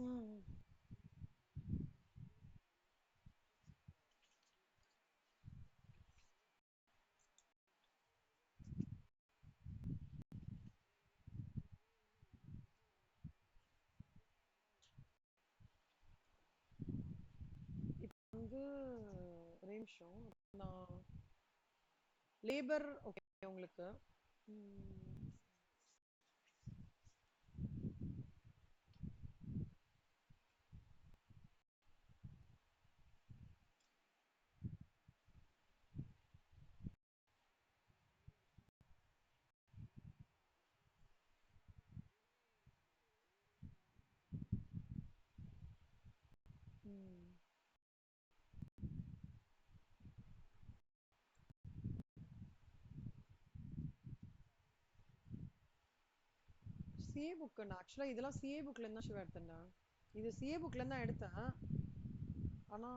ம். இப்ப வந்து ஒரே நிமிஷம். நான் லேபர் ஓகே உங்களுக்கு. ம். ம். சிஏ புக் நான் ஆக்சுவலா இதெல்லாம் சிஏ புக்ல இருந்தா ஷிவா எடுத்தேன்டா. இது சிஏ புக்ல இருந்தா எடுத்தேன். ஆனா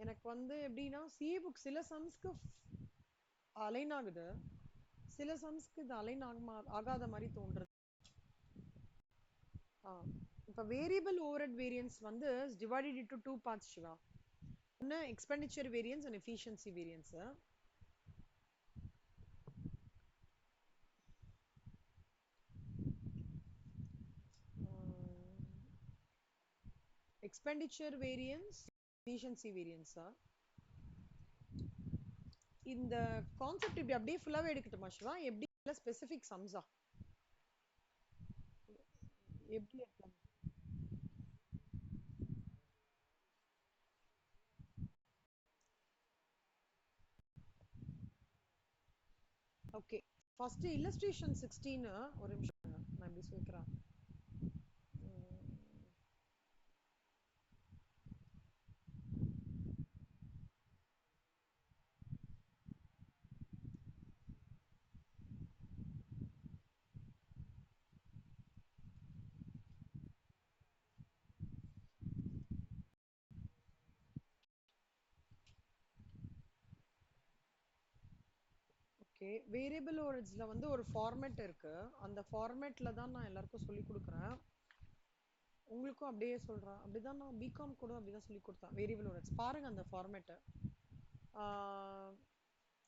எனக்கு வந்து எப்படின்னா சிஏ புக் சில சம்ஸ்க்கு அலைன் ஆகுது, சில சம்ஸ்க்கு இது அலைன் ஆகாத மாதிரி தோன்றுது. ஆ. இப்ப வேரியபிள் ஓவர்ஹெட் வேரியன்ஸ் வந்து divided into two parts Siva. ஒன்னு expenditure variance and efficiency variance. Expenditure variance, efficiency வேரியன்ஸா? இந்த கான்செப்ட் இப்படி அப்படியே ஃபுல்லாவே எடுக்கட்டுமா சிவா? எப்படி ஸ்பெசிபிக் சம்ஸா? எப்படி எடுக்கலாம்? ஓகே. ஃபர்ஸ்ட் இல்லஸ்ட்ரேஷன் 16 ஒரு நிமிஷம் இருங்க. நான் இப்படி சொல்லிக்கிறேன். ஓகே. வேரியபிள் ஓவர்ஹெட்ஸ்ல வந்து ஒரு ஃபார்மேட் இருக்கு. அந்த ஃபார்மேட்ல தான் நான் எல்லாருக்கும் சொல்லி கொடுக்குறேன். உங்களுக்கும் அப்படியே சொல்றேன். அப்படிதான் நான் பிகாம் கூட அப்படிதான் சொல்லி கொடுத்தேன். வேரியபிள் ஓவர்ஹெட்ஸ் பாருங்க அந்த ஃபார்மேட்.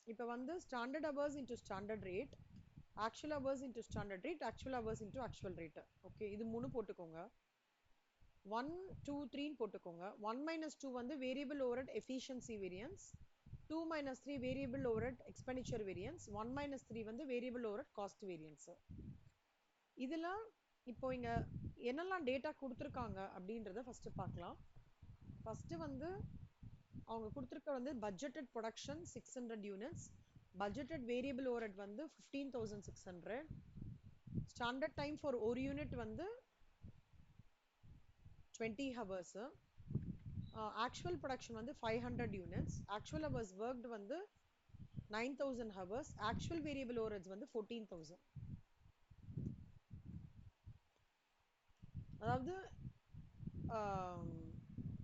இப்போ வந்து standard hours into standard rate, actual hours into standard rate, actual hours into actual rate. Okay, இது மூணு போட்டுக்கோங்க. 1 2 3 போட்டுக்கோங்க. 1 minus 2 வந்து variable overhead efficiency variance, 2 minus 3 variable overhead expenditure variance, 1 minus 3 வந்து வேரியபிள் ஓவர்ஹெட் காஸ்ட் வேரியன்ஸ். இதெல்லாம் இப்போ இங்க என்னெல்லாம் டேட்டா கொடுத்துருக்காங்க அப்படின்றத ஃபர்ஸ்ட் பார்க்கலாம். ஃபர்ஸ்ட் வந்து அவங்க கொடுத்துருக்க வந்து budgeted production 600 units, budgeted variable overhead வந்து 15,600, ஸ்டாண்டர்ட் டைம் ஃபார் ஒரு யூனிட் வந்து 20 ஹவர்ஸ், ஆக்சுவல் ப்ரொடக்ஷன் வந்து 500 யூனிட்ஸ், ஆக்சுவல் ஹவர்ஸ் ஒர்க்டு வந்து 9,000 ஹவர்ஸ், ஆக்சுவல் வேரியபிள் ஓவர்ஹெட்ஸ் வந்து 14,000. அதாவது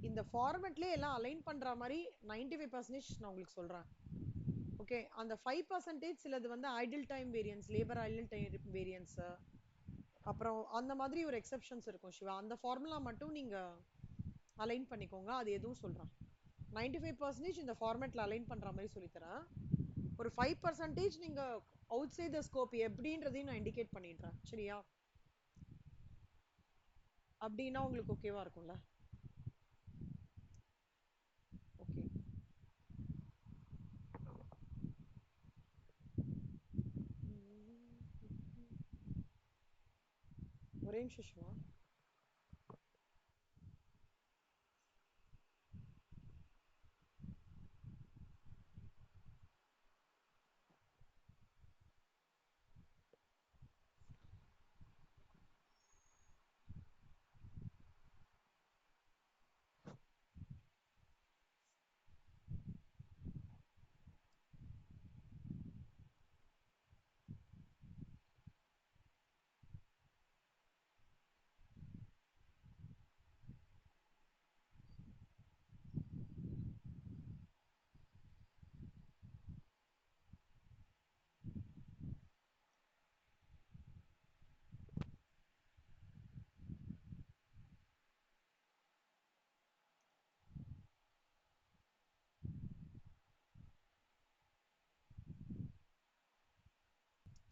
இந்த ஃபார்மேட்லேயே எல்லாம் அலைன் பண்ற மாதிரி 95% நான் உங்களுக்கு சொல்றேன். ஓகே, அந்த 5% சிலது வந்து idle time variance, labour idle time variance, அப்புறம் அந்த மாதிரி ஒரு எக்ஸெப்ஷன்ஸ் இருக்கும் சிவா. அந்த ஃபார்முலா மட்டும் நீங்க அலைன் பண்ணிக்கோங்க. அது எதுவும் சொல்றேன். 95% இந்த ஃபார்மேட்ல அலைன் பண்ற மாதிரி சொல்லித்தரேன். ஒரு 5% நீங்க அவுட் சைட் த ஸ்கோப் எப்படின்றதையும் நான் இண்டிகேட் பண்ணிடுறேன். சரியா? அப்படின்னா உங்களுக்கு ஓகேவா இருக்கும்ல? ஓகே. ஒரே நிமிஷம் சிவா.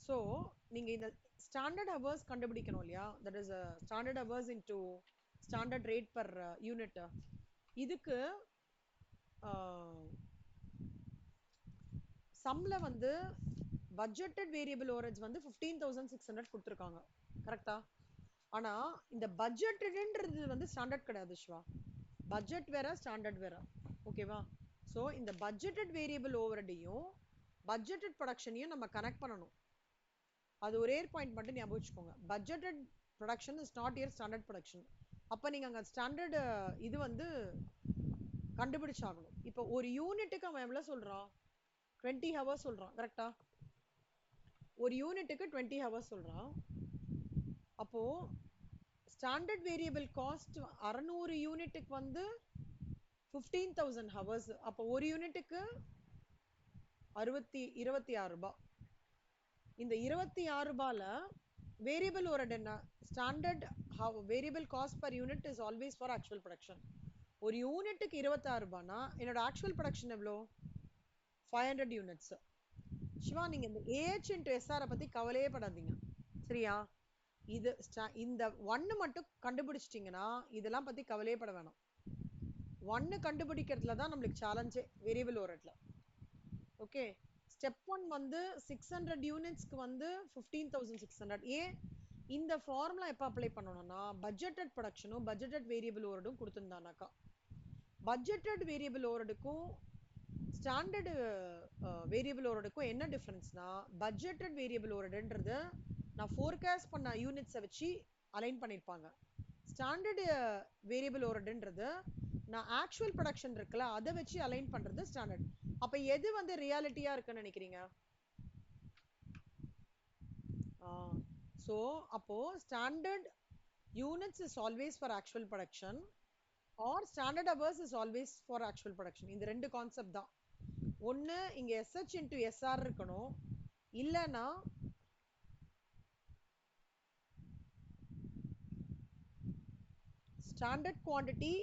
ஸோ நீங்க இந்த ஸ்டாண்டர்ட் ஹவர்ஸ் கண்டுபிடிக்கணும் இல்லையா, that is standard hours into standard rate per unit. இதுக்கு சம்ல வந்து பட்ஜெட்டட் வேரியபிள் ஓவரேஜ் வந்து 15,600 கொடுத்துருக்காங்க, கரெக்டா? ஆனா இந்த பட்ஜெட்டட்ன்றது வந்து ஸ்டாண்டர்ட் கிடையாது சிவா. பட்ஜெட் வேற ஸ்டாண்டர்ட் வேற, ஓகேவா? ஸோ இந்த பட்ஜெட்டட் வேரியபிள் ஓவரேடையும் பட்ஜெட்டட் ப்ரொடக்ஷனையும் நம்ம கனெக்ட் பண்ணணும். அது ஒரே பாயிண்ட் மட்டும் ஞாபகம் வச்சுக்கோங்க. Budgeted production is not year standard production. அப்போ நீங்க அங்க ஸ்டாண்டர்ட் இது வந்து கண்டுபிடிச்சாகணும். இப்போ ஒரு யூனிட்டுக்கு அவன் எவ்வளவு சொல்றான்? 20 ஹவர்ஸ் சொல்றான், கரெக்டா? ஒரு யூனிட்டுக்கு 20 ஹவர்ஸ் சொல்றான். அப்போ ஸ்டாண்டர்ட் வேரியபிள் காஸ்ட் 600 யூனிட்டுக்கு வந்து 15,000 ஹவர்ஸ். அப்போ ஒரு யூனிட்டுக்கு 26 ரூபாய். இந்த 26 ரூபாயில வேரியபிள் ஓவர்ஹெட் என்ன? Standard variable cost per unit is always for actual production. ஒரு யூனிட்டுக்கு 26 ரூபாய்னா என்னோட ஆக்சுவல் ப்ரொடக்ஷன் எவ்வளோ? 500 யூனிட்ஸ். சிவா நீங்க இந்த ஏஹெச் இன்டு எஸ்ஆர் பத்தி கவலையே படாதீங்க, சரியா? இது இந்த ஒன்னு மட்டும் கண்டுபிடிச்சிட்டீங்கன்னா இதெல்லாம் பத்தி கவலையே பட வேணாம். ஒன்னு கண்டுபிடிக்கிறதுல தான் நம்மளுக்கு சேலஞ்சே வேரியபிள் ஓவர்ஹெட்ல. ஓகே, ஸ்டெப் 1 வந்து 600 யூனிட்ஸ்க்கு வந்து 15,600. ஏன் இந்த ஃபார்முலா எப்போ அப்ளை பண்ணணும்னா பட்ஜெட்டட் ப்ரொடக்ஷனும் பட்ஜெட்டட் வேரியபிள் ஓவர்ஹெட்டும் கொடுத்துருந்தானாக்கா. பட்ஜெட்டட் வேரியபிள் ஓவர்ஹெட்டுக்கும் ஸ்டாண்டர்ட் வேரியபிள் ஓவர்ஹெட்டுக்கும் என்ன டிஃபரன்ஸ்னா, பட்ஜெட்டட் வேரியபிள் ஓவர்ஹெட்ன்றது நான் ஃபோர்காஸ்ட் பண்ண யூனிட்ஸை வச்சு அலைன் பண்ணியிருப்பாங்க. ஸ்டாண்டர்ட் வேரியபிள் ஓவர்ஹெட்ன்றது நான் ஆக்சுவல் ப்ரொடக்ஷன் இருக்குல்ல அதை வச்சு அலைன் பண்றது ஸ்டாண்டர்ட். அப்ப எது வந்து ரியாலிட்டியா இருக்குன்னு நினைக்கிறீங்க? ஸோ அப்போ standard units is always for actual production R standard hours is always for actual production. இந்த ரெண்டு கான்செப்ட் தான். ஒன்று இங்கே எஸ்ஹெச் இன்டு எஸ்ஆர் இருக்கணும், இல்லைன்னா standard quantity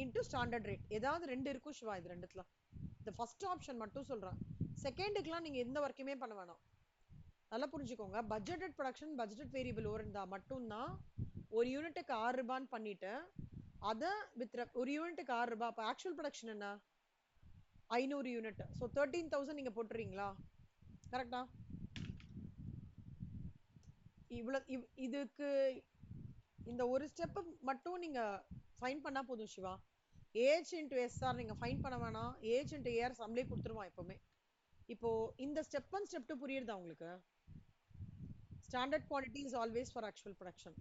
into standard rate. ஏதாவது ரெண்டு இருக்கும் சிவா இது ரெண்டுத்துல. இந்த ஃபர்ஸ்ட் ஆப்ஷன் மட்டும் சொல்றேன், செகண்டுக்குலாம் நீங்க எந்த ஒர்க்குமே பண்ண வேணாம். நல்லா புரிஞ்சுக்கோங்க. Budgeted production budgeted variable over இருந்தா மட்டும்தான் ஒரு யூனிட்டுக்கு 6 ரூபான்னு பண்ணிட்டு அதை வித் ஒரு யூனிட்டுக்கு 6 ரூபாய். அப்போ ஆக்சுவல் ப்ரொடக்ஷன் என்ன? 500 யூனிட். ஸோ 13,000 நீங்க போட்டுறீங்களா, கரெக்டா? இவ்வளவு இதுக்கு இந்த ஒரு ஸ்டெப் மட்டும் நீங்க ஃபைன் பண்ணா போதும் சிவா. ஏஹெச் இன்டு எஸ்ஆர் நீங்க ஃபைன் பண்ண வேணாம். ஏஹெச் இன்டு ஏஆர் சம்லே கொடுத்துருவான் எப்பவுமே. இப்போ இந்த ஸ்டெப் 1 ஸ்டெப் 2 புரியுதா உங்களுக்கு? Standard quantity is always for actual production.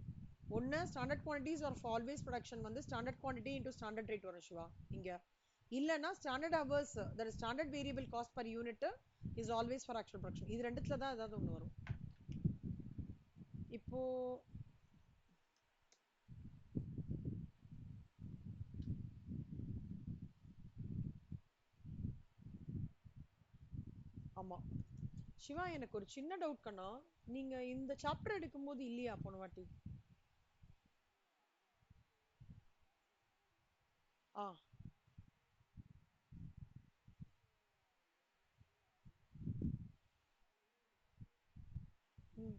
ஒன்று standard quantities are always production வந்து standard quantity into standard rate வரும் சிவா இங்க. இல்லைன்னா standard hours that is standard variable cost per unit is always for actual production. இது ரெண்டுத்துல தான் ஏதாவது ஒன்று வரும். இப்போ ஆமா சிவா, எனக்கு ஒரு சின்ன டவுட் கண்ணா. நீங்க இந்த சாப்டர் எடுக்கும்போது இல்லையா போன வாட்டி? ஆ ம்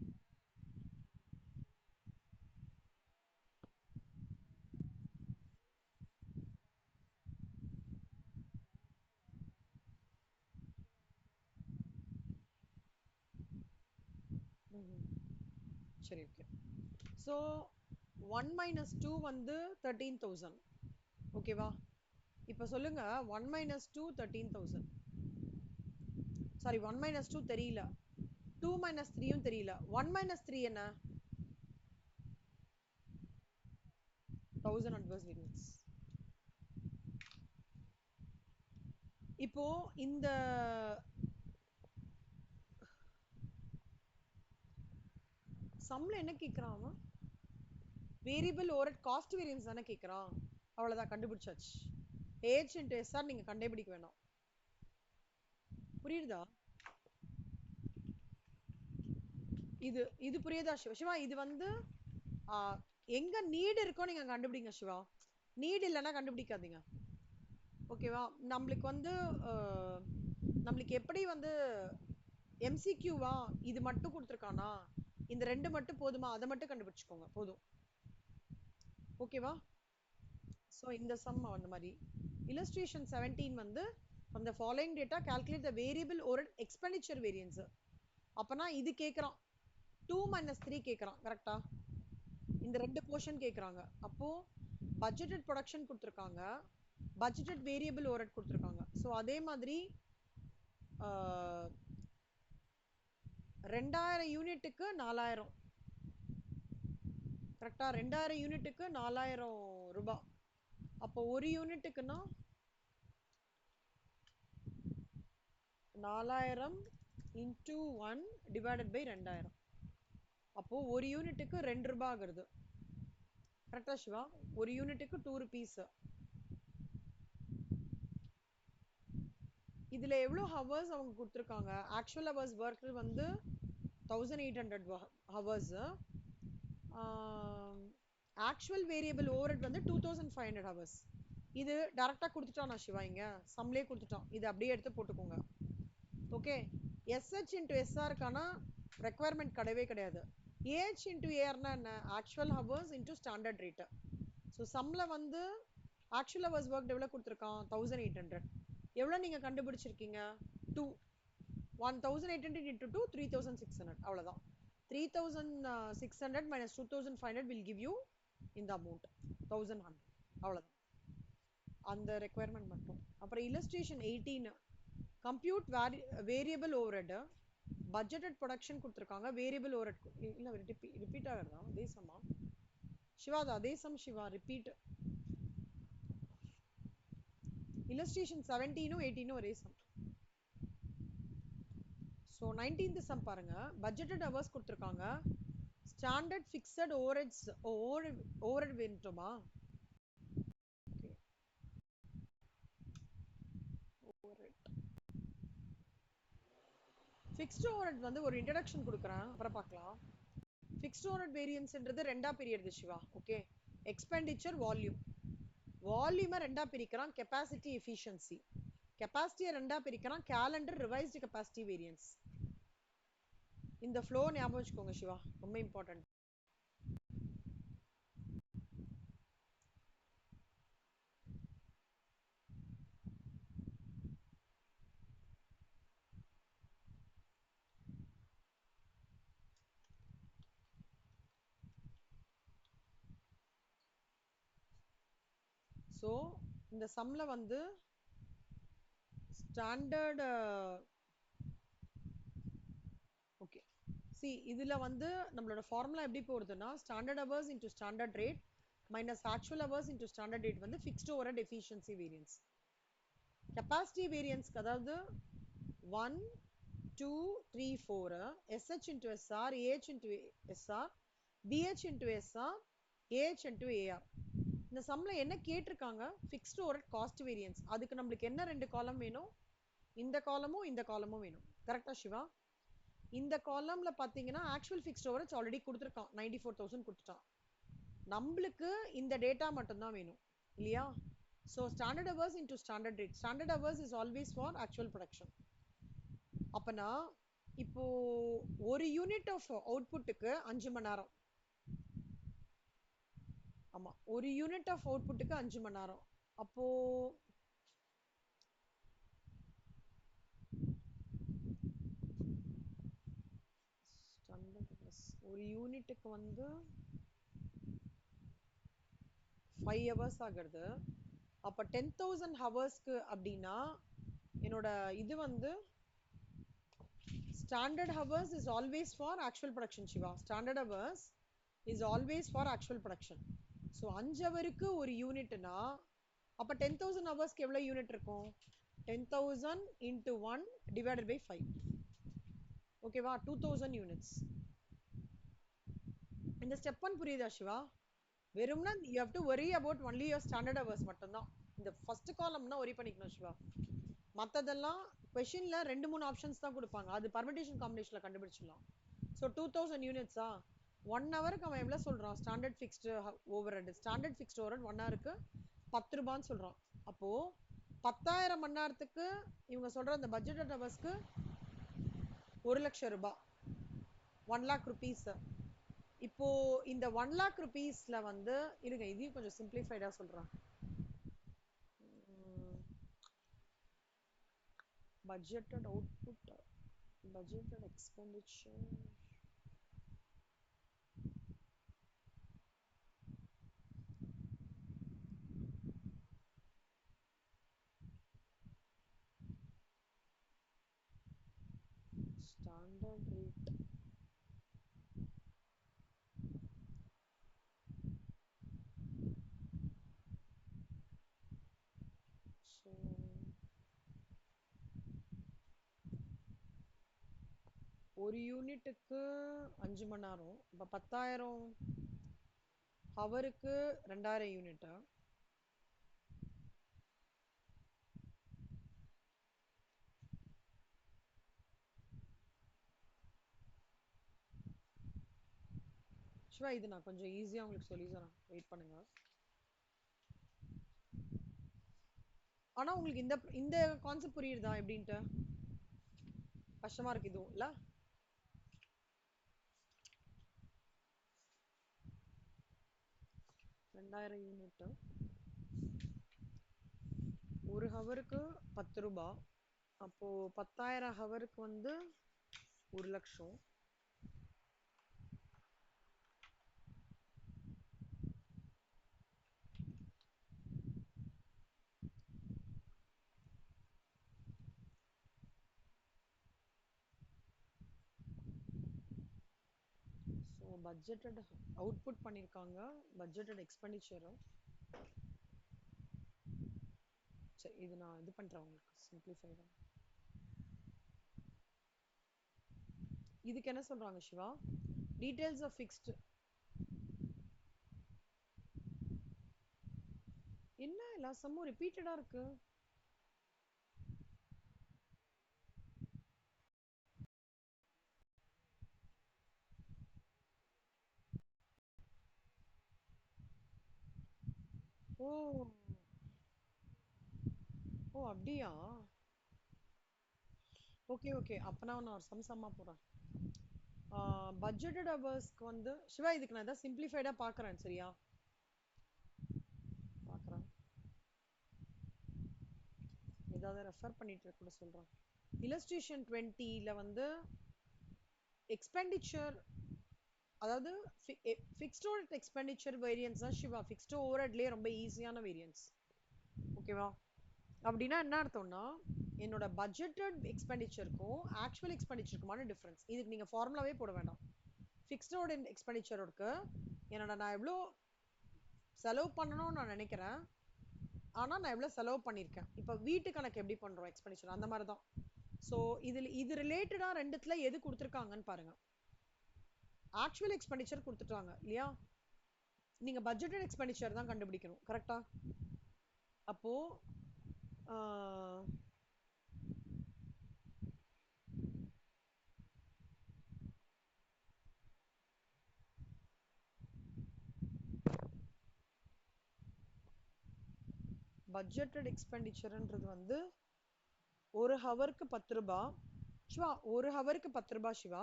ம் சரி, ஓகே. ஸோ 1 மைனஸ் 2 வந்து 13,000, ஓகேவா? இப்போ சொல்லுங்க, 1 மைனஸ் 2 13,000. சாரி, 1 மைனஸ் 2 தெரியல, 2 மைனஸ் 3யும் தெரியல. 1 மைனஸ் 3 என்ன? 1000 adverse variance. இப்போ இந்த சம்ல என்ன கேக்குறான் அவன்? வேரியபிள் ஓவர் காஸ்ட் வேரியன்ஸ் தானே கேக்குறான். அவ்வளவுதான், கண்டுபிடிச்சாச்சு. ஏஹெச் இன்டு எஸ்ஆர் நீங்க கண்டுபிடிக்க வேணாம். புரியுதா? இது இது புரியுதா சிவா? சிவா இது வந்து எங்க நீடு இருக்கோ நீங்க கண்டுபிடிங்க சிவா. நீடு இல்லைன்னா கண்டுபிடிக்காதீங்க, ஓகேவா? நம்மளுக்கு வந்து நம்மளுக்கு எப்படி வந்து எம்சிக்யூவா இது மட்டும் கொடுத்துருக்கானா, இந்த ரெண்டு மட்டும் போதுமா, அதை மட்டும் கண்டுபிடிச்சுக்கோங்க போதும். ஓகேவா? ஸோ இந்த சம் அந்த மாதிரி. illustration 17 வந்து from the following data calculate the variable or expenditure variance. அப்பனா இது கேட்குறான் 2 minus 3 கேட்குறான் கரெக்டா, இந்த ரெண்டு போர்ஷன் கேட்குறாங்க. அப்போ பட்ஜெட்டட் ப்ரொடக்ஷன் கொடுத்துருக்காங்க, பட்ஜெட்டட் வேரியபிள் ஓவர்ஹெட் கொடுத்துருக்காங்க. ஸோ அதே மாதிரி 2000 யூனிட்டுக்கு 4000 கரெக்டா, 2000 யூனிட்டுக்கு 4000 ரூபாய். அப்போ ஒரு யூனிட்டுக்குன்னா 4000 into 1 divided by 2000. அப்போ ஒரு யூனிட்டுக்கு 2 ரூபாய் ஆகுது கரெக்டா சிவா, ஒரு யூனிட்டுக்கு 2 rupees. இதுல எவ்வளவு ஹவர்ஸ் அவங்க கொடுத்துருக்காங்க, ஆக்சுவல் ஹவர்ஸ் ஒர்க் வந்து 1800 ஹவர்ஸ், ஆக்சுவல் வேரியபிள் ஓவர்ஹெட் வந்து 2500 ஹவர்ஸ். இது டைரக்டா கொடுத்துட்டானா சிவா, இங்க சம்லே கொடுத்துட்டான், இது அப்படியே எடுத்து போட்டுக்கோங்க. ஓகே, எஸ்ஹெச் இன்டு எஸ்ஆருக்கான ரெக்குவயர்மெண்ட் கிடையவே கிடையாது. ஏஹெச் இன்டு ஏஆர்னா என்ன, actual hours into standard rate. So சம்ல வந்து ஆக்சுவல் ஹவர்ஸ் ஒர்க் எவ்வளோ கொடுத்துருக்கான் 1800, எவ்வளோ நீங்கள் கண்டுபிடிச்சிருக்கீங்க 2, 1800 into 2 3600, அவ்வளோதான். 3600 minus 2500 will give you இந்த அமௌண்ட் 1100, அவ்வளோதான் அந்த ரெக்குவயர்மெண்ட் மட்டும். அப்புறம் illustration 18 compute variable overhead, budgeted production கொடுத்துருக்காங்க, வேரியபிள் ஓவர்ஹெட் இல்லை ரிப்பீட் ஆகிறதா, அதே சம்மா சிவா, அது அதே சம் சிவா, ரிப்பீட். illustration 17 18 ஒரே சம். ஸோ 19th சம் பாருங்க, பட்ஜெட்டட் ஹவர்ஸ் கொடுத்துருக்காங்க, ஸ்டாண்டர்ட் ஃபிக்ஸட் ஓவர்ஹெட் வேணுமா, ஃபிக்ஸ்ட் ஓவர்ஹெட் வந்து ஒரு இன்ட்ரடக்ஷன் கொடுக்குறேன், அப்புறம் பார்க்கலாம். ஃபிக்ஸ்ட் ஓவர்ஹெட் வேரியன்ஸ்ன்றது ரெண்டா பிரியுது சிவா. ஓகே, எக்ஸ்பெண்டிச்சர் வால்யூம், வால்யூமை ரெண்டா பிரிக்கிறான் கெப்பாசிட்டி எஃபிஷியன்சி, கெப்பாசிட்டியை ரெண்டா பிரிக்கிறான் கேலண்டர் ரிவைஸ்டு கெப்பாசிட்டி வேரியன்ஸ். இந்த ஃப்ளோ ஞாபகம் வச்சுக்கோங்க சிவா, ரொம்ப இம்பார்ட்டன்ட். ஸோ இந்த சம்ல வந்து ஸ்டாண்டர்ட் ஓகே சி, இதுல வந்து நம்மளோட ஃபார்முலா எப்படி போடுதுன்னா, standard hours into standard rate minus actual hours into standard rate வந்து fixed overhead efficiency variance. Capacity வேரியன்ஸ்க்கு அதாவது 1 2 3 4 SH into SR, AH into SR, BH into SR, AH into AR. இந்த சம்ல என்ன கேட்டிருக்காங்க, ஃபிக்ஸ்ட் ஓவர்ஹெட் காஸ்ட் வேரியன்ஸ். அதுக்கு நம்மளுக்கு என்ன ரெண்டு காலம் வேணும், இந்த காலமும் இந்த காலமும் வேணும் கரெக்டா சிவா. இந்த காலம்ல பாத்தீங்கன்னா ஆக்சுவல் ஃபிக்ஸ்ட் ஓவர்ஹெட்ஸ் ஆல்ரெடி கொடுத்துருக்கான், 94,000 கொடுத்துட்டான். நம்மளுக்கு இந்த டேட்டா மட்டும் தான் வேணும் இல்லையா. So standard hours into standard rate, standard hours is always for actual production. அப்பனா இப்போ ஒரு யூனிட் ஆஃப் அவுட்புட்டுக்கு 5 மணி நேரம், ஆமா ஒரு யூனிட் ஆஃப் அவுட்புட்டுக்கு 5 மணி நேரம். அப்போ ஒரு யூனிட்டுக்கு வந்து 5 ஹவர்ஸ் ஆகிறது. அப்ப 10,000 ஹவர்ஸ்க்கு அப்படின்னா என்னோட இது வந்து standard hours is always for actual production Shiva, standard hours is always for actual production. So 5 ஹவருக்கு ஒரு யூனிட்னா அப்போ 10,000 ஹவர்ஸ்க்கு எவ்வளோ யூனிட் இருக்கும், 10,000 into 1 divided by 5, ஓகேவா, 2,000 யூனிட்ஸ். இந்த ஸ்டெப் 1 புரியுதா சிவா? வெறும்னா you have to worry about only your standard hours மட்டும்தான். இந்த ஃபர்ஸ்ட் காலம் தான் வரி பண்ணிக்கணும் சிவா. மற்றதெல்லாம் கொஷின்ல 2-3 ஆப்ஷன்ஸ் தான் கொடுப்பாங்க, அது பர்மிட்டேஷன் காம்பினேஷன்ல கண்டுபிடிச்சிடலாம். ஸோ 2,000 யூனிட்ஸா, 1 ஹவருக்கு அவன் எவ்வளோ சொல்றான், standard fixed overhead, standard fixed overhead 1 ஹவருக்கு 10 ரூபான்னு சொல்றான். அப்போ 10,000 மணி நேரத்துக்கு இவங்க சொல்ற அந்த பட்ஜெட்டட் ஹவர்ஸ்க்கு 1,00,000 ரூபாய் 1 lakh rupees. இப்போ இந்த 1 lakh rupeesல வந்து இருங்க இதையும் கொஞ்சம் சிம்பிளிஃபைடா சொல்றேன். Budgeted output, budgeted expenditure. Standard rate. So ஒரு யூனிட்டுக்கு 5 மணி நேரம். இப்போ 10,000 ஹவருக்கு 2000 யூனிட்டா? சிவா இது நான் கொஞ்சம் ஈஸியா உங்களுக்கு சொல்லி தரேன், வெயிட் பண்ணுங்க. ஆனா உங்களுக்கு இந்த இந்த கான்செப்ட் புரியுதா எப்படின்ட்டு? கஷ்டமா இருக்கு இதுவும் இல்ல? ரெண்டாயிரம் யூனிட் ஒரு ஹவருக்கு 10 ரூபாய். அப்போ 10,000 ஹவருக்கு வந்து 1,00,000. ஸோ பட்ஜெட்டட் அவுட்புட் பண்ணியிருக்காங்க, பட்ஜெட்டட் எக்ஸ்பெண்டிச்சரு. சரி இது நான் இது பண்றேன் உங்களுக்கு சிம்பிளிஃபைடா. இதுக்கு என்ன சொல்றாங்க சிவா? Details of fixed. என்ன எல்லா சம்மும் ரிப்பீட்டடா இருக்கு? ஓ ஓ அப்படியா? ஓகே ஓகே, அப்பனா நான் ஒரு சம்மா போறேன். பட்ஜெட்டட் ஹவர்ஸ்க்கு வந்து சிவா இதுக்கு நான் ஏதாவது சிம்பிளிஃபைடா பார்க்குறேன் சரியா? பார்க்குறேன், ஏதாவது ரெஃபர் பண்ணிட்டு கூட சொல்கிறேன். இல்லஸ்ட்ரேஷன் 20ல வந்து எக்ஸ்பெண்டிச்சர், அதாவது ஃபிக்ஸ்ட் ஓவர் எக்ஸ்பெண்டிச்சர் வேரியன்ஸ் தான் சிவா. ஃபிக்ஸ்ட் ஓவர்ஹெட்லேயே ரொம்ப ஈஸியான வேரியன்ஸ். ஓகேவா? அப்படின்னா என்ன அர்த்தம்னா என்னோட பட்ஜெட்டட் எக்ஸ்பெண்டிச்சருக்கும் ஆக்சுவல் எக்ஸ்பெண்டிச்சருக்குமான டிஃப்ரென்ஸ். இதுக்கு நீங்கள் ஃபார்முலாவே போட வேண்டாம். ஃபிக்ஸ்டோட எக்ஸ்பெண்டிச்சருக்கு என்னோட நான் எவ்வளோ செலவு பண்ணணும்னு நான் நினைக்கிறேன், ஆனால் நான் எவ்வளோ செலவு பண்ணியிருக்கேன். இப்போ வீட்டு கணக்கு எப்படி பண்ணுறோம் எக்ஸ்பெண்டிச்சர், அந்த மாதிரி தான். ஸோ இது ரிலேட்டடாக ரெண்டுத்துல எது கொடுத்துருக்காங்கன்னு பாருங்க. ஆக்சுவல் எக்ஸ்பெண்டிச்சர் கொடுத்துட்டாங்க இல்லையா? நீங்கள் பட்ஜெட்டட் எக்ஸ்பெண்டிச்சர் தான் கண்டுபிடிக்கணும், கரெக்டா? அப்போ பட்ஜெட்டட் எக்ஸ்பெண்டிச்சர்ன்றது வந்து ஒரு ஹவருக்கு 10 ரூபாய். சிவா ஒரு ஹவருக்கு 10 ரூபாய் சிவா.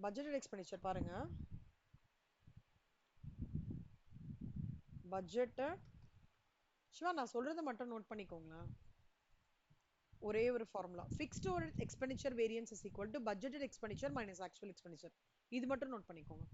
பட்ஜெட்டட் எக்ஸ்பெண்டிச்சர் பாருங்க, பட்ஜெட்டட் சிவா நான் சொல்றதை மட்டும் நோட் பண்ணிக்கோங்களேன். ஒரே ஒரு formula, fixed over expenditure variance is equal to budgeted expenditure minus actual expenditure. இது மட்டும் நோட் பண்ணிக்கோங்க.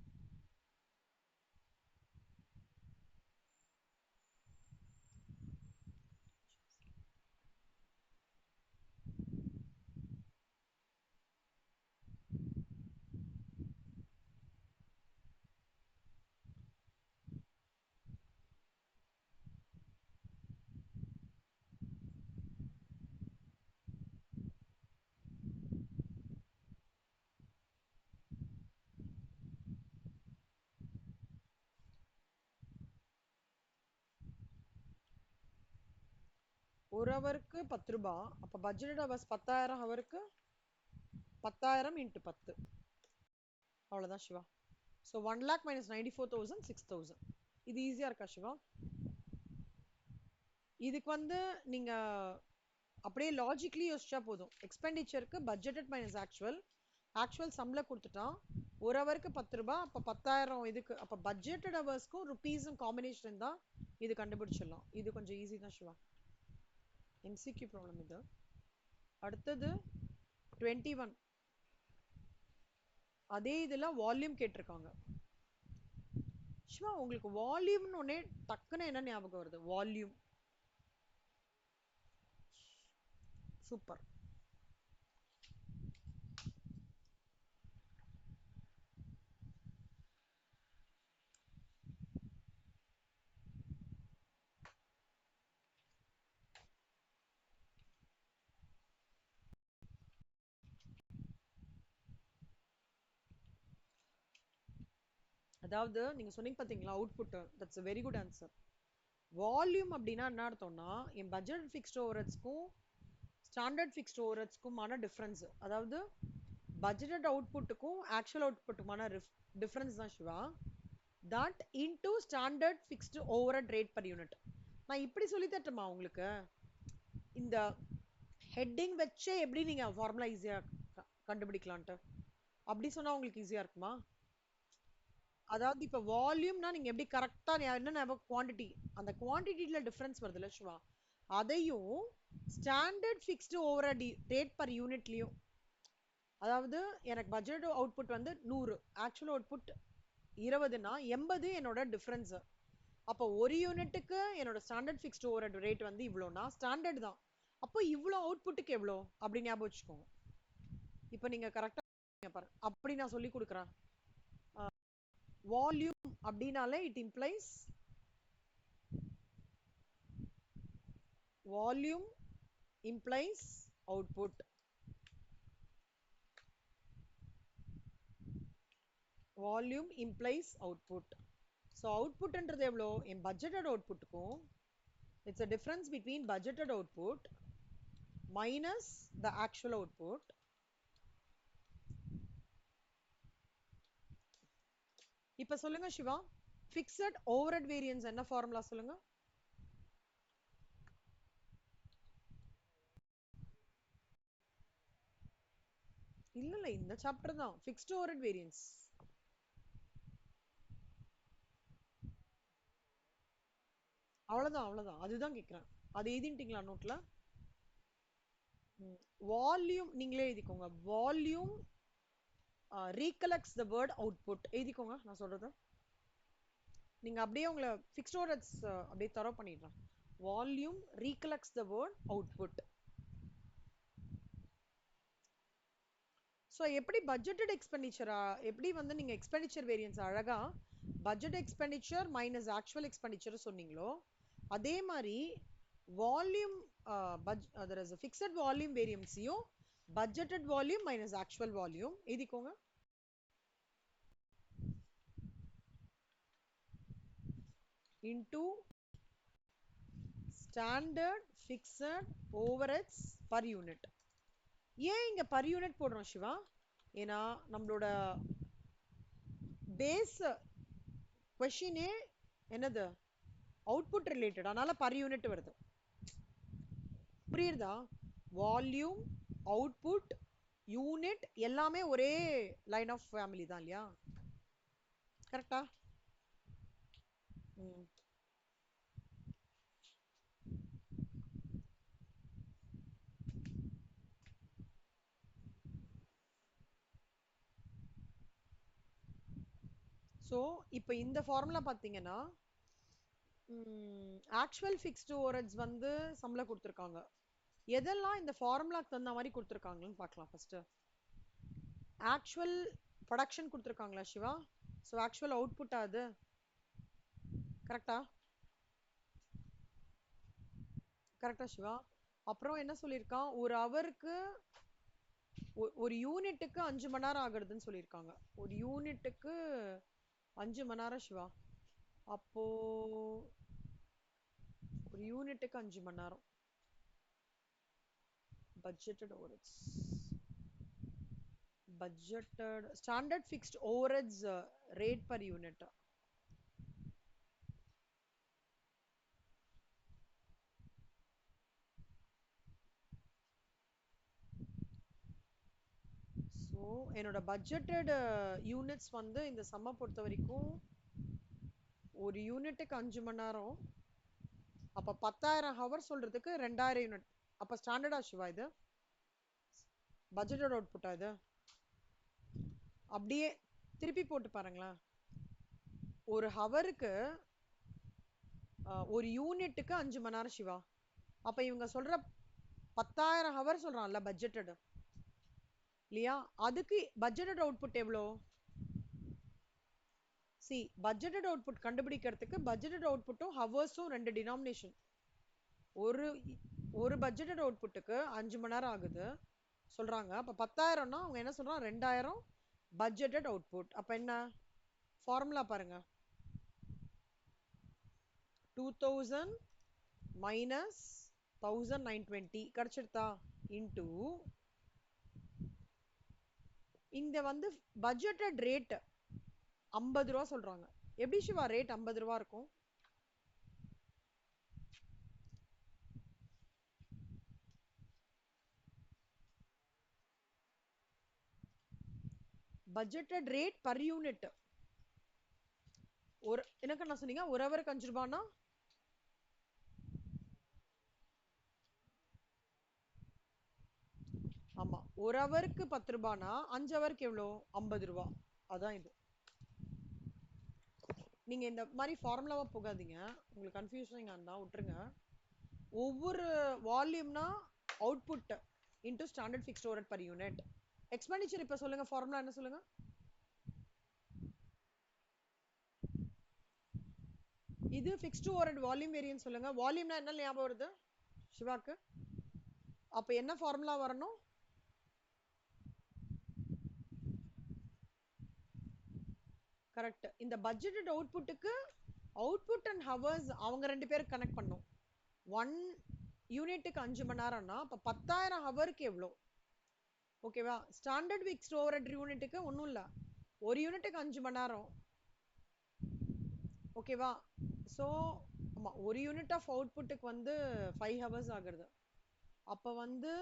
ஒரு ஹவருக்கு 10 ரூபாய். அப்போ பட்ஜெட்டட் ஹவர்ஸ் 10,000 ஹவருக்கு 10,000 இன்ட்டு 10. அவ்வளோதான் சிவா. So 1 lakh minus 94,000 6,000. இது ஈஸியாக இருக்கா சிவா? இதுக்கு வந்து நீங்கள் அப்படியே லாஜிக்கலி யோசிச்சா போதும். எக்ஸ்பெண்டிச்சருக்கு பட்ஜெட்டட் மைனஸ் ஆக்சுவல், ஆக்சுவல் சம்ல கொடுத்துட்டான். ஒரு ஹவருக்கு 10 ரூபாய், அப்போ 10,000 இதுக்கு, அப்போ பட்ஜெட்டட் ஹவர்ஸ்க்கும் ருபீஸும் காம்பினேஷன் தான் இது கண்டுபிடிச்சிடலாம். இது கொஞ்சம் ஈஸி தான் சிவா. எம்சிக்யூ ப்ராப்ளம் இது. அடுத்தது 21. அதே இதுல வால்யூம் கேட்டிருக்காங்க. சிவா உங்களுக்கு வால்யூம்னு ஒன்னே டக்குன்னு என்ன ஞாபகம் வருது? வால்யூம். சூப்பர். அதாவது நீங்க சொன்னீங்க பாத்தீங்களா output, that's a very good answer. Volume அப்படின்னா என்ன அர்த்தம்னா, என் பட்ஜெட் ஃபிக்ஸ்ட் ஓவர்ஹெட்ஸ்க்கும் ஸ்டாண்டர்ட் ஃபிக்ஸ்ட் ஓவர்ஹெட்ஸ்க்குமான டிஃபரன்ஸ், அதாவது பட்ஜெட்டட் அவுட்புட்டுக்கும் ஆக்சுவல் அவுட்புட்டுமான டிஃபரன்ஸ் தான் Siva. That into standard fixed overhead rate per unit. நான் இப்படி சொல்லி தட்டுமா உங்களுக்கு? இந்த ஹெட்டிங் வச்சே எப்படி நீங்க ஃபார்முலா ஈஸியா கண்டுபிடிக்கலான்ட்டு அப்படி சொன்னா உங்களுக்கு ஈஸியா இருக்குமா? அதாவது இப்ப வால்யூம்னா நீங்க எப்படி கரெக்டா என்ன குவாண்டிட்டி, அந்த குவாண்டிட்டில டிஃபரன்ஸ் வருதுல்ல சிவா, அதையும் standard fixed over rate per யூனிட்லயும், அதாவது எனக்கு பட்ஜெட் அவுட்புட் வந்து 100, ஆக்சுவல் அவுட்புட் 20னா 80 என்னோட டிஃபரன்ஸ். அப்போ ஒரு யூனிட்டுக்கு என்னோட ஸ்டாண்டர்ட் ஃபிக்ஸ்டு ஓவர் ரேட் வந்து இவ்வளோனா ஸ்டாண்டர்ட் தான். அப்போ இவ்வளோ அவுட்புட்டுக்கு எவ்வளோ அப்படி ஞாபகம் வச்சுக்கோங்க. இப்போ நீங்க கரெக்டா பாருங்க, அப்படி நான் சொல்லி கொடுக்குறேன். வால்யூம் அப்படினாலே it implies volume implies output. Volume implies output. So output என்றது எவ்வளோ? என் budgeted outputக்கும், it's a difference between budgeted output minus the actual output. இப்ப சொல்லுங்க சிவா, fixed overhead variance என்ன ஃபார்முலா சொல்லுங்க? இல்ல இந்த சாப்டர் தான் fixed overhead variance. அவ்வளவுதான் அதுதான் கேக்குறேன். அது எழுதிட்டீங்களா நோட்ல? வால்யூம் நீங்களே எழுதிக்கோங்க. Volume recollects the word output. எழுதிக்கோங்க நான் சொல்றது. நீங்க அப்படியே உங்களை ஃபிக்ஸ்ட் ஓவர்ஹெட்ஸ் அப்படியே தரோ பண்ணிடுறேன். Volume recollects the word output. So எப்படி பட்ஜெட்டட் எக்ஸ்பெண்டிச்சரா, எப்படி வந்து நீங்க எக்ஸ்பெண்டிச்சர் வேரியன்ஸ் அழகா budget expenditure minus actual expenditure சொன்னீங்களோ, அதே மாதிரி volume there is a fixed volume varianceயும் budgeted volume minus actual volume எழுதிக்கோங்க. into standard fixed overheads per unit. ஏன் இங்க per unit போடுறோம் சிவா? ஏன்னா நம்மளோட பேஸ் கொஸ்டினே என்னது? அவுட்புட் ரிலேட்டட், அதனால per unit வருது. புரியுதா? வால்யூம், அவுட்புட், யூனிட் எல்லாமே ஒரே லைன் ஆஃப் ஃபேமிலி தான் இல்லையா? கரெக்டா? ஸோ இப்போ இந்த ஃபார்முலா பார்த்தீங்கன்னா ஆக்சுவல் ஃபிக்ஸ்டு ஓவர்ஹெட்ஸ் வந்து சம்பள கொடுத்துருக்காங்க. எதெல்லாம் இந்த ஃபார்முலாக்கு தகுந்த மாதிரி கொடுத்துருக்காங்கன்னு பார்க்கலாம். ஃபர்ஸ்ட் ஆக்சுவல் ப்ரொடக்ஷன் கொடுத்துருக்காங்களா சிவா? ஸோ ஆக்சுவல் அவுட்புட் அது கரெக்டா? கரெக்டா சிவா? அப்புறம் என்ன சொல்லியிருக்கான்? ஒரு ஹவருக்கு ஒரு யூனிட்டுக்கு 5 மணி நேரம் ஆகுறதுன்னு சொல்லியிருக்காங்க. ஒரு யூனிட்டுக்கு 5 மணி நேரம் சிவா. அப்போ ஒரு யூனிட்டுக்கு 5 மணி நேரம். budgeted overheads, budgeted standard fixed overheads rate per unit. So என்னோட பட்ஜெட்டட் யூனிட்ஸ் வந்து இந்த சம்மை பொறுத்த வரைக்கும் ஒரு யூனிட்டுக்கு 5 மணி நேரம், அப்போ 10,000 ஹவர் சொல்றதுக்கு 2000 யூனிட். அப்போ ஸ்டாண்டர்டா சிவா இது? பட்ஜெட்டட் அவுட்புட்டா இது? அப்படியே திருப்பி போட்டு பாருங்களேன். ஒரு ஹவருக்கு ஒரு யூனிட்டுக்கு 5 மணி நேரம் சிவா. அப்ப இவங்க சொல்ற 10,000 ஹவர் சொல்றான்ல பட்ஜெட்டட் இல்லையா? அதுக்கு பட்ஜெட்டட் அவுட்புட் எவ்வளோ? சி பட்ஜெட்டட் அவுட்புட் கண்டுபிடிக்கிறதுக்கு பட்ஜெட்டட் அவுட்புட்டும் ஹவர்ஸும் ரெண்டு டினாமினேஷன். ஒரு ஒரு பட்ஜெட்டட் அவுட்புட்டுக்கு 5 மணி நேரம் ஆகுது சொல்றாங்க. அப்ப 10,000னா அவங்க என்ன சொல்றாங்க? 2000 பட்ஜெட்டட் அவுட்புட். அப்ப என்ன ஃபார்முலா பாருங்க. 2000 minus 1920 கிடைச்சிருத்தா? இன்டூ இந்த வந்து பட்ஜெட்டட் ரேட் 50 ரூபா சொல்றாங்க. எப்படி சிவா ரேட் 50 ரூபா இருக்கும்? Budgeted rate per unit. ஒரு எனக்கு என்ன சொன்னீங்க? ஒரு ஹவருக்கு 5 ரூபானா ஆமா, ஒரு ஹவருக்கு 10 ரூபானா 5 ஹவருக்கு எவ்வளோ? 50 ரூபா. அதான் இது. நீங்க இந்த மாதிரி ஃபார்முலாவா போகாதீங்க, உங்களுக்கு கன்ஃபியூஷனிங் இருந்தா விட்டுருங்க. ஒவ்வொரு வால்யூம்னா output into standard fixed overhead per unit. Expenditure இப்ப சொல்லுங்க, ஃபார்முலா என்ன சொல்லுங்க? இது ஃபிக்ஸ்ட் ஓவர்ஹெட் வால்யூம் வேரியன்ஸ் சொல்லுங்க. வால்யூம்னா என்ன ஞாபகம் வருது சிவாக்கு? அப்ப என்ன ஃபார்முலா வரணும்? கரெக்ட். இந்த பட்ஜெட்டட் அவுட்புட்டுக்கு அவுட்புட் அண்ட் ஹவர்ஸ் அவங்க ரெண்டு பேரும் கனெக்ட் பண்ணும். 1 யூனிட்டுக்கு 5 மணி நேரம்னா அப்ப 10,000 ஹவருக்கு எவ்வளோ? ஓகேவா? ஸ்டாண்டர்ட் ஃபிக்ஸ்ட் ஓவர்ஹெட் யூனிட்டுக்கு ஒன்றும் இல்லை, ஒரு யூனிட்டுக்கு 5 மணி நேரம். ஓகேவா? ஸோ ஆமா, ஒரு யூனிட் ஆஃப் அவுட்புட்டுக்கு வந்து 5 ஹவர்ஸ் ஆகுறது. அப்ப வந்து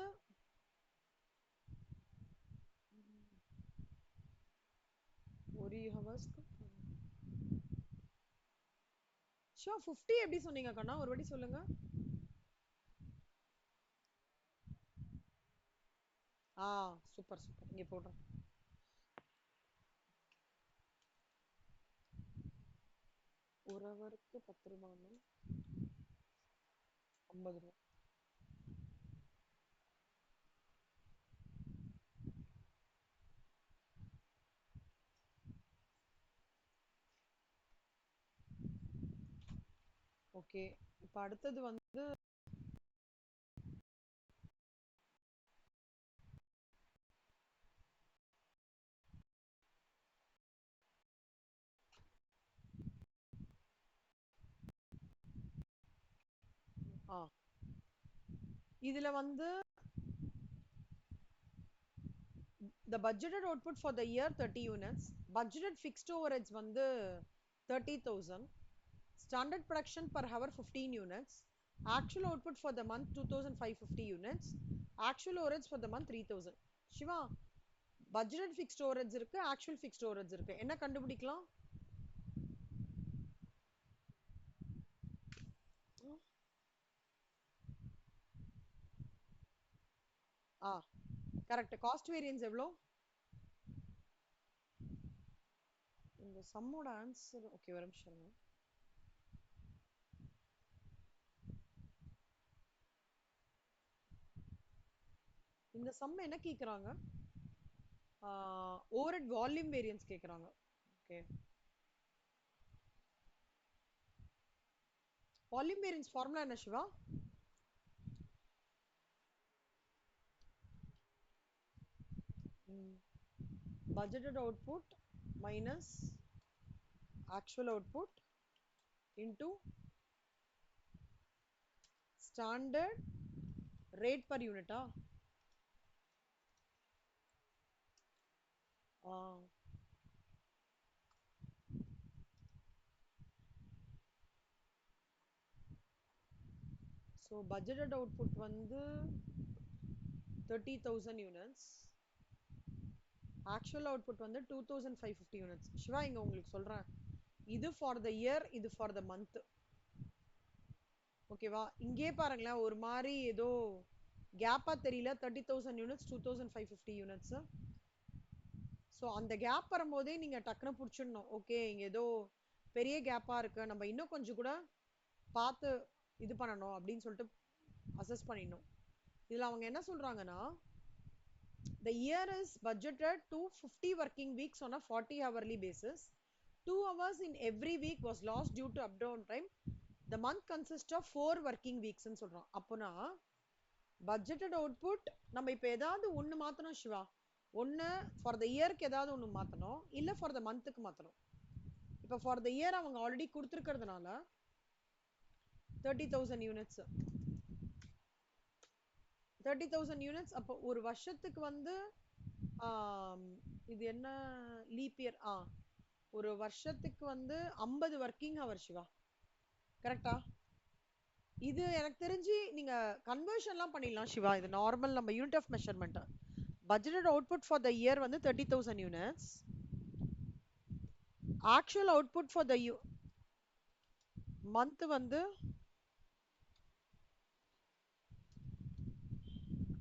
ஒரு ஹவர்ஸ்க்கு ஷோ 50 எப்படி சொன்னீங்க கண்ணா? ஒரு வாட்டி சொல்லுங்க. Super super. இங்க போடுறேன். ஒரு ஹவருக்கு 10 ரூபாய்னா 50 ரூபா. ஓகே, இப்போ அடுத்தது வந்து இதுல வந்து the budgeted output for the year 30 units, budgeted fixed overheads வந்து 30,000, standard production per hour 15 units, actual output for the month 2,550 units, actual overheads for the month 3,000. Siva, budgeted fixed overheads இருக்கு, actual fixed overheads இருக்கு, என்ன கண்டுபிடிக்கலாம்? Correct. Cost variance எவ்வளோ? இந்த சம்மோட answer okay, ஒரு நிமிஷம். இந்த சம் என்ன கேக்குறாங்க? ஓவர்ஹெட் வால்யூம் வேரியன்ஸ் கேக்குறாங்க. ஓகே, வால்யூம் வேரியன்ஸ் ஃபார்முலா என்ன Siva? budgeted output minus actual output into standard rate per unit. So budgeted output வந்து 30,000 units. ஆக்சுவல் அவுட்புட் வந்து 2550 யூனிட்ஸ். சிவா இங்க உங்களுக்கு சொல்றேன், இது ஃபார் த இயர், இது ஃபார் த மந்த். ஓகேவா? இங்கே பாருங்களேன், ஒரு மாதிரி ஏதோ கேப்பா தெரியல. 30,000 யூனிட்ஸ், 2550 யூனிட்ஸ். ஸோ அந்த கேப் வரும்போதே நீங்க டக்குன்னு பிடிச்சிடணும். ஓகே, இங்க ஏதோ பெரிய கேப்பா இருக்கு, நம்ம இன்னும் கொஞ்சம் கூட பார்த்து இது பண்ணணும் அப்படின்னு சொல்லிட்டு அசஸ் பண்ணிடணும். இதுல அவங்க என்ன சொல்றாங்கன்னா, the year is budgeted to 50 working weeks on a 40 hourly basis. 2 hours in every week was lost due to up down time. The month consists of 4 working weeks ன்னு சொல்றோம். அப்போனா பட்ஜெட்டட் அவுட்புட் நம்ம இப்ப ஏதாவது ஒண்ணு மாத்தணும் சிவா. ஒண்ணு ஃபார் த இயருக்கு ஏதாவது ஒண்ணு மாத்தணும், இல்ல ஃபார் த மந்த்துக்கு மாத்தணும். இப்ப ஃபார் த இயர் அவங்க ஆல்ரெடி கொடுத்துருக்கிறதுனால 30,000 யூனிட்ஸ். 30,000 யூனிட்ஸ். அப்போ ஒரு வருஷத்துக்கு வந்து இது என்ன லீப் இயர், ஒரு வருஷத்துக்கு வந்து 50 ஒர்க்கிங் ஹவர் சிவா. கரெக்டா? இது எனக்கு தெரிஞ்சு நீங்க கன்வர்ஷன்லாம் பண்ணிடலாம் சிவா. இது நார்மல் நம்ம unit of measurement. Budgeted output for the year வந்து 30,000 units. Actual output for the month வந்து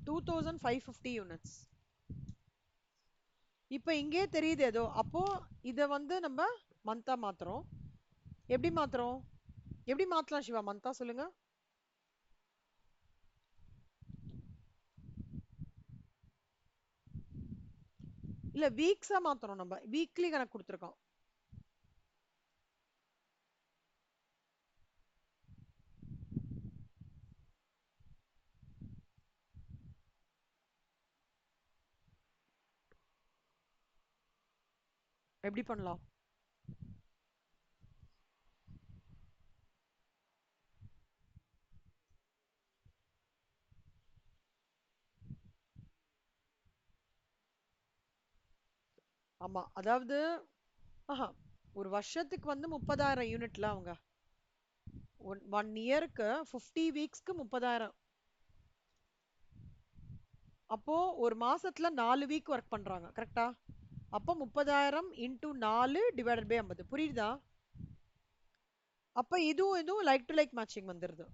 2550 யூனிட்ஸ். இப்போ இங்கே தெரியுது ஏதோ. அப்போ இதை வந்து நம்ம மந்தா மாத்துறோம். எப்படி மாத்துறோம்? எப்படி மாத்தலாம் சிவா மந்தா சொல்லுங்க. இல்ல வீக்ஸா மாத்துறோம், நம்ம வீக்லி கணக்கு கொடுத்துருக்கோம். எப்படி பண்ணலாம்? ஆமா, அதாவது ஒரு வருஷத்துக்கு வந்து 30,000 யூனிட்ல அவங்க 1 இயருக்கு 50 வீக்ஸ்க்கு 30,000. அப்போ ஒரு மாசத்துல 4 வீக் ஒர்க் பண்றாங்க. கரெக்டா? அப்போ 30,000 இன்டூ 4 டிவைடட் பை 50. புரியுதா? அப்ப இதுவும் லைக் டு லைக் மேட்சிங் வந்துருது.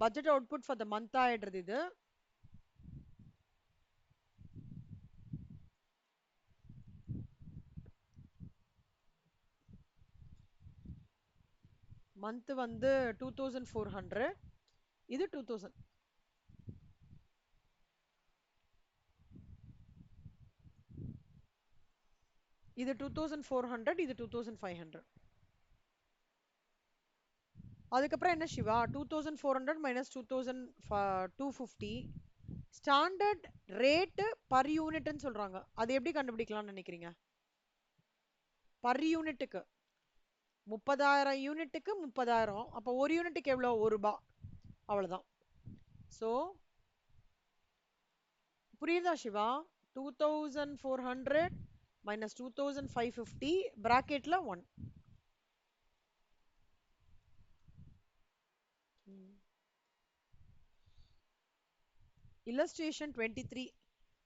Budget output for the month ஆயிடுறது இது. மந்த் வந்து 2400, இது 2000. இது 2400, இது 2500. அதுக்கப்புறம் என்ன Siva? 2400 minus 2250 standard rate per யூனிட்னு சொல்றாங்க. அது எப்படி கண்டுபிடிக்கலாம்னு நினைக்கிறீங்க? பர் யூனிட்டுக்கு 30,000 யூனிட்டுக்கு 30,000. அப்போ ஒரு யூனிட்டுக்கு எவ்வளோ? 1 ரூபாய். அவ்வளவுதான். ஸோ புரியுதா Siva? 2400 minus 2550 பிராக்கெட்ல 1. Illustration 23.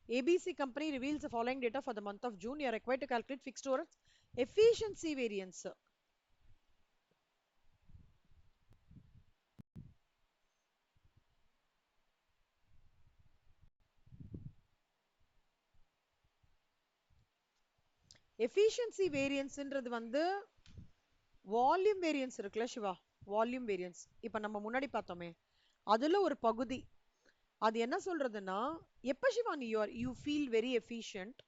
ABC company reveals the following data for the month of June. You are required to calculate fixed overhead efficiency variance. Efficiency வேரியன்ஸ்ன்றது வந்து வால்யூம் வேரியன்ஸ் இருக்குல்ல சிவா, வால்யூம் வேரியன்ஸ். இப்ப நம்ம முன்னாடி பார்த்தோமே, அதுல ஒரு பகுதி. அது என்ன சொல்றதுன்னா, எப்ப சிவா நீ யூ ஃபீல் வெரி எஃபிஷியன்ட்?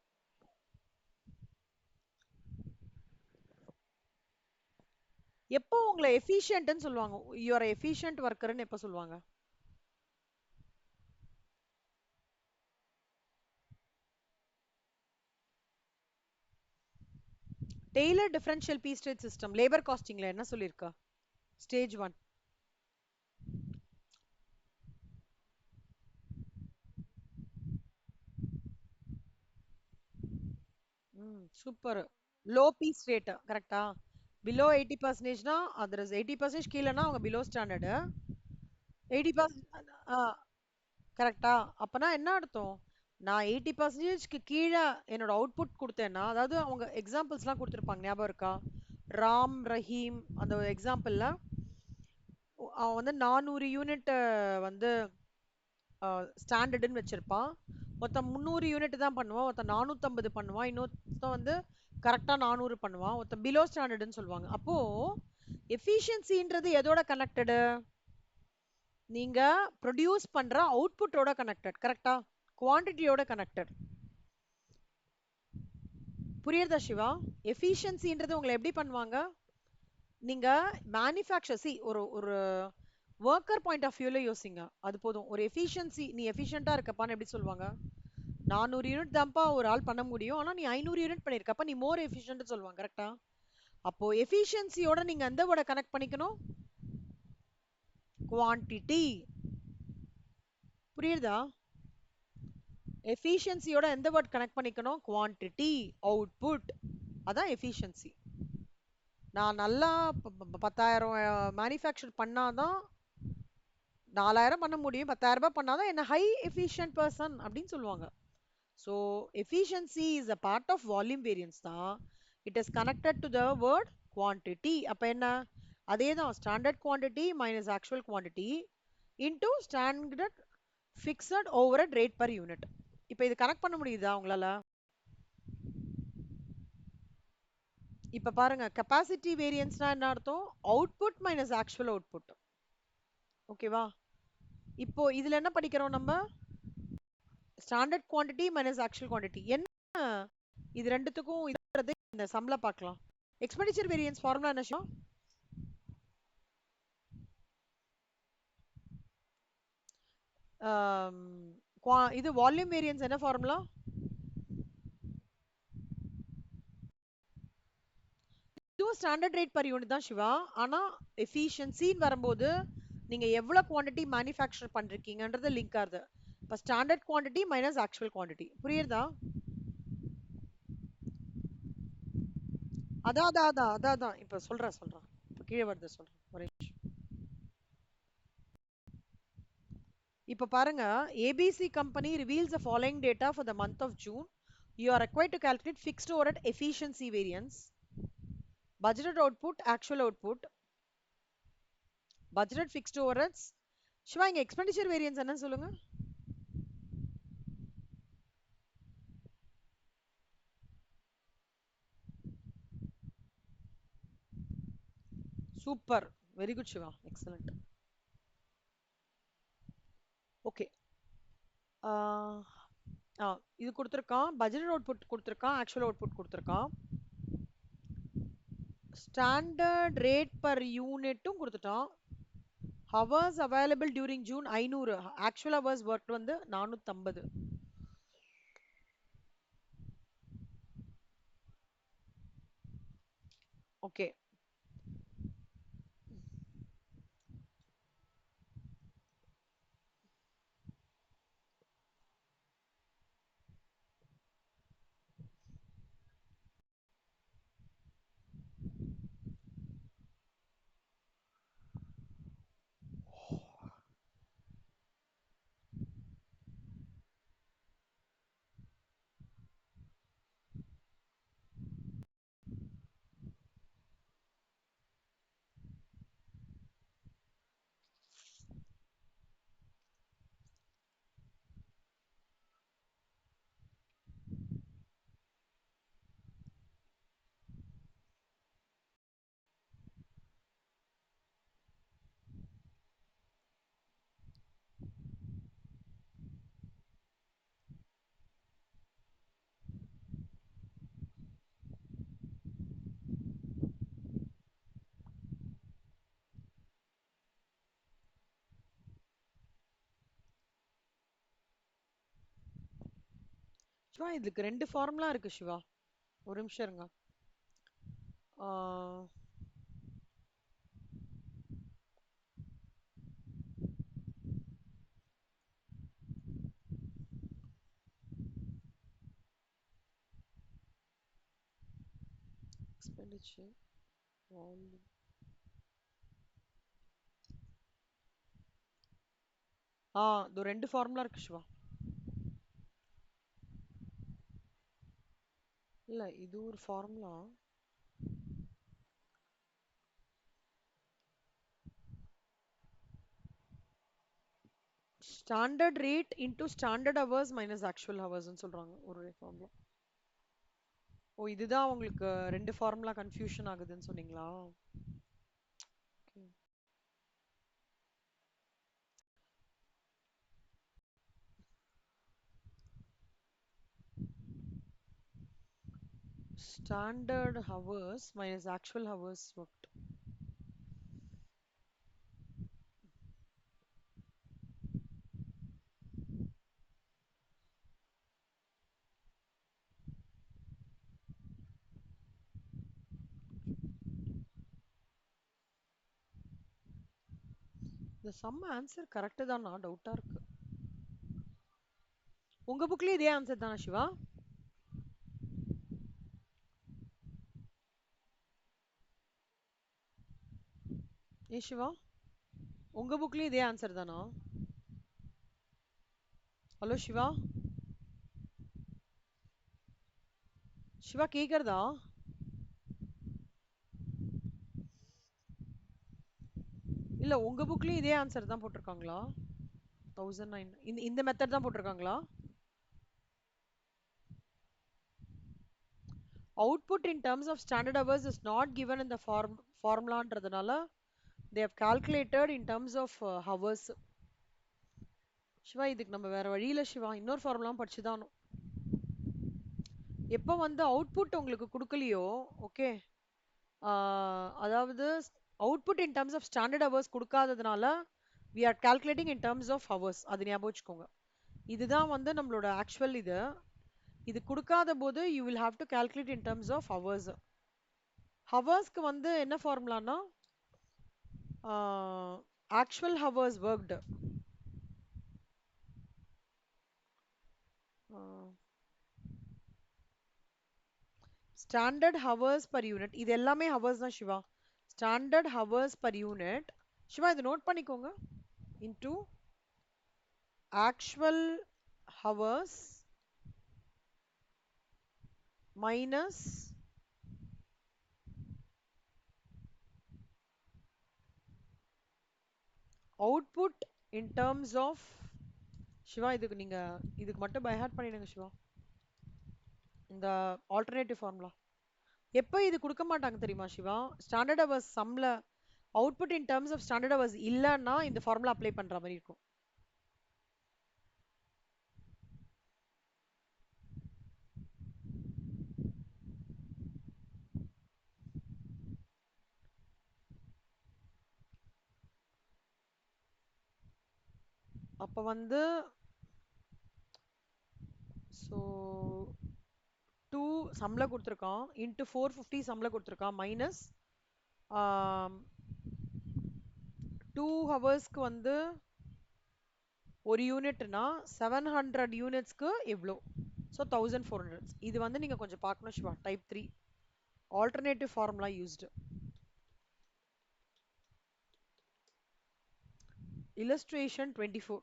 எப்போ உங்களை எஃபிஷியன்ட்னு சொல்லுவாங்க? யூ ஆர் எஃபிஷியன்ட் ஒர்க்கர்னு எப்ப சொல்லுவாங்க? Taylor differential piece rate system labour காஸ்டிங்ல என்ன சொல்லியிருக்கா? Stage 1. Super. Low piece rate கரெக்டா? பிலோ 80%னா அதர் இஸ் 80% கீழனா அவங்க பிலோ ஸ்டாண்டர்டு. 80% கரெக்டா? அப்பனா என்ன அர்த்தம்? நான் 80%க்கு கீழே என்னோட அவுட்புட் கொடுத்தேன்னா, அதாவது அவங்க எக்ஸாம்பிள்ஸ்லாம் கொடுத்துருப்பாங்க, ஞாபகம் இருக்கா? ராம் ரஹீம் அந்த எக்ஸாம்பிள்ல அவன் வந்து 400 யூனிட் வந்து ஸ்டாண்டர்டுன்னு வச்சிருப்பான். ஒருத்தன் 300 யூனிட் தான் பண்ணுவான், ஒருத்தன் 450 பண்ணுவான், இன்னொருத்தன் வந்து கரெக்டா 400 பண்ணுவான், ஒருத்தன் பிலோ ஸ்டாண்டர்டுன்னு சொல்லுவாங்க. அப்போ எஃபிஷியன்சின்றது எதோட கனெக்டடு? நீங்க ப்ரொடியூஸ் பண்ற அவுட்புட்டோட கனெக்டட், கரெக்டா? குவான்டிட்டியோட கனெக்டட். புரியுதா சிவா? எஃபிஷியன்சின்றது உங்களை எப்படி பண்ணுவாங்க? நீங்க மேனுஃபேக்சர் ஒரு ஒரு ஒர்க்கர் பாயிண்ட் ஆஃப் வியூல யோசிங்க. அது போதும். ஒரு எஃபிஷியன்சி, நீ எஃபிஷியன்ட்டா இருக்கப்பான்னு எப்படி சொல்லுவாங்க? 400 யூனிட் தான்ப்பா ஒரு ஆள் பண்ண முடியும், ஆனா நீ 500 யூனிட் பண்ணிருக்கப்ப நீ மோர் எஃபிஷியன்ட் சொல்லுவாங்க, கரெக்டா? அப்போ எஃபிஷியன்சியோட நீங்க எந்த வேர்டை கனெக்ட் பண்ணிக்கணும்? குவான்டிட்டி. புரியுதா? எஃபிஷியன்சியோட எந்த வேர்ட் கனெக்ட் பண்ணிக்கணும்? Quantity, output. அதான் எஃபிஷியன்சி. நான் நல்லா 10,000 மேனுஃபேக்சர் பண்ணாதான் 4,000 பண்ண முடியும், 10,000 ரூபாய் பண்ணாதான் என்ன ஹை எஃபிஷியன்ட் பர்சன் அப்படின்னு சொல்லுவாங்க. So efficiency is a part of volume variance தான். It is connected to the word quantity. அப்போ என்ன? அதே தான், standard quantity minus actual quantity into standard fixed over rate per unit. இப்போ இது கனெக்ட் பண்ண முடியுதா உங்களால? இப்போ பாருங்க, கெப்பாசிட்டி வேரியன்ஸ்னா என்ன அர்த்தம்? Output minus actual output. ஓகேவா? இப்போ இதுல என்ன படிக்கிறோம் நம்ம? Standard quantity minus actual quantity. என்ன இது ரெண்டுத்துக்கும் இது இந்த சம்ல பார்க்கலாம். எக்ஸ்பெண்டிச்சர் வேரியன்ஸ் ஃபார்முலா என்ன? இது வால்யூம் வேரியன்ஸ் என்ன ஃபார்முலா? இதுவும் ஸ்டாண்டர்ட் ரேட் பர் யூனிட் தான் சிவா. ஆனா எஃபிஷியன்சின்னு வரும்போது நீங்க எவ்வளவு குவாண்டிட்டி மேனுஃபேக்சர் பண்றீங்கன்றது லிங்க் ஆகுது. இப்போ standard quantity minus actual quantity. புரியுதா? அதான் அதான் அதான் அதான் அதான் இப்ப சொல்றேன். இப்ப கீழே வருது சொல்றேன், ஒரே நிமிஷம். இப்ப பாருங்க, ABC company reveals the following data for the month of June. You are required to calculate fixed overhead efficiency variance, budgeted output, actual output, budgeted fixed overheads. Shiva, இங்க எக்ஸ்பெண்டிச்சர் வேரியன்ஸ் என்ன சொல்லுங்க? Super, very good Shiva, excellent. Okay, இது கொடுத்துருக்கான், budget output கொடுத்துருக்கான், actual output கொடுத்துருக்கான், standard rate per யூனிட்டும் கொடுத்துட்டான். Hours available during June 500, actual hours work வந்து 450. ஓகே, சிவா இதுக்கு 2 ஃபார்முலா இருக்கு சிவா. ஒரு நிமிஷம் இருங்க. Expenditure volume. இது 2 ஃபார்முலா இருக்கு சிவா. இல்ல இது ஒரு formula. Standard rate into standard hours minus actual ஹவர்ஸ்னு சொல்றாங்க ஒரு ஃபார்முலா. ஓ இதுதான் உங்களுக்கு ரெண்டு ஃபார்முலா கன்ஃபியூஷன் ஆகுதுன்னு சொன்னீங்களா? Okay. Standard hours minus actual hours worked. இந்த சம் ஆன்சர் கரெக்ட் தானா? டவுட்டா இருக்கு. உங்க புக்லயே இதே ஆன்சர் தானா சிவா? ஏ சிவா, உங்க புக்லயே இதே ஆன்சர் தானா? ஹலோ சிவா, சிவா கேக்குறதா? இல்ல உங்க புக்லயும் இதே ஆன்சர் தான் போட்டிருக்காங்களா? 1009 இந்த இந்த மெத்தட் தான் போட்டிருக்காங்களா? Output in terms of standard hours is not given in the formulaன்றதுனால they have calculated in terms of hours. Siva இதுக்கு நம்ம வேற வழி இல்ல சிவா, இன்னொரு ஃபார்முலாம் படிச்சுதான். எப்போ வந்து அவுட்புட் உங்களுக்கு கொடுக்கலையோ, ஓகே, அதாவது output in terms of standard hours கொடுக்காததுனால we are calculating in terms of hours. அது ஞாபகம் வச்சுக்கோங்க. இதுதான் வந்து நம்மளோட ஆக்சுவல் இது. இது கொடுக்காத போது you will have to calculate in terms of hours. ஹவர்ஸ்க்கு வந்து என்ன ஃபார்முலானா actual hours worked, standard hours per unit. இது எல்லாமே ஹவர்ஸ் தான் Siva. Standard hours per unit. Siva இதை நோட் பண்ணிக்கோங்க. Into actual hours minus output in terms of Siva இதுக்கு நீங்க இதுக்கு மட்டும் பை ஹார்ட் பண்ணிடுங்க சிவா இந்த ஆல்டர்னேட்டிவ் ஃபார்முலா. எப்போ இது கொடுக்க மாட்டாங்க தெரியுமா சிவா? ஸ்டாண்டர்ட் ஹவர்ஸ் சம்ல output in terms of standard hours இல்லைன்னா இந்த ஃபார்முலா அப்ளை பண்ற மாதிரி இருக்கும். அப்ப வந்து ஸோ 2 சம்ல கொடுத்துருக்கான் இன்ட்டு 450 சம்ல கொடுத்துருக்கான் மைனஸ் 2 ஹவர்ஸ்க்கு வந்து ஒரு யூனிட்னா 700 யூனிட்ஸ்க்கு எவ்வளோ? ஸோ 1400. இது வந்து நீங்க கொஞ்சம் பார்க்கணும் Shiva. Type 3 alternative formula used. illustration 24.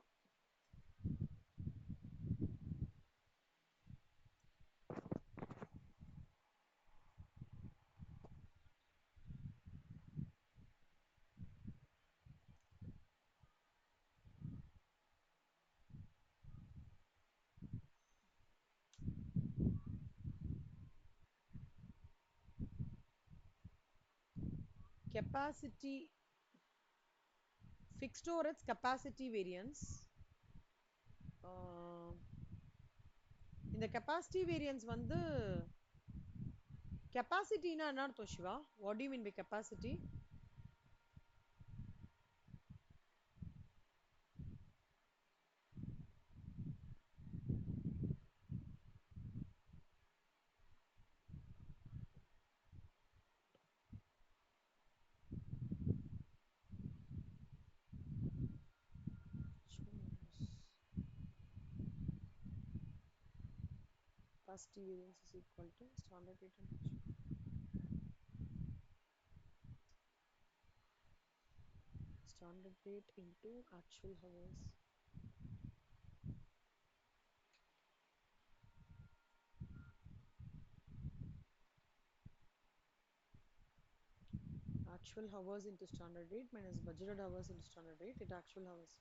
Capacity fixed overheads capacity variance. இந்த capacity variance வந்து கெப்பாசிட்டினா என்ன அர்த்தம் Shiva? What do you mean by capacity? Capacity variance is equal to standard rate and standard rate into actual hours. actual hours into standard rate minus budgeted hours into standard rate it actual hours.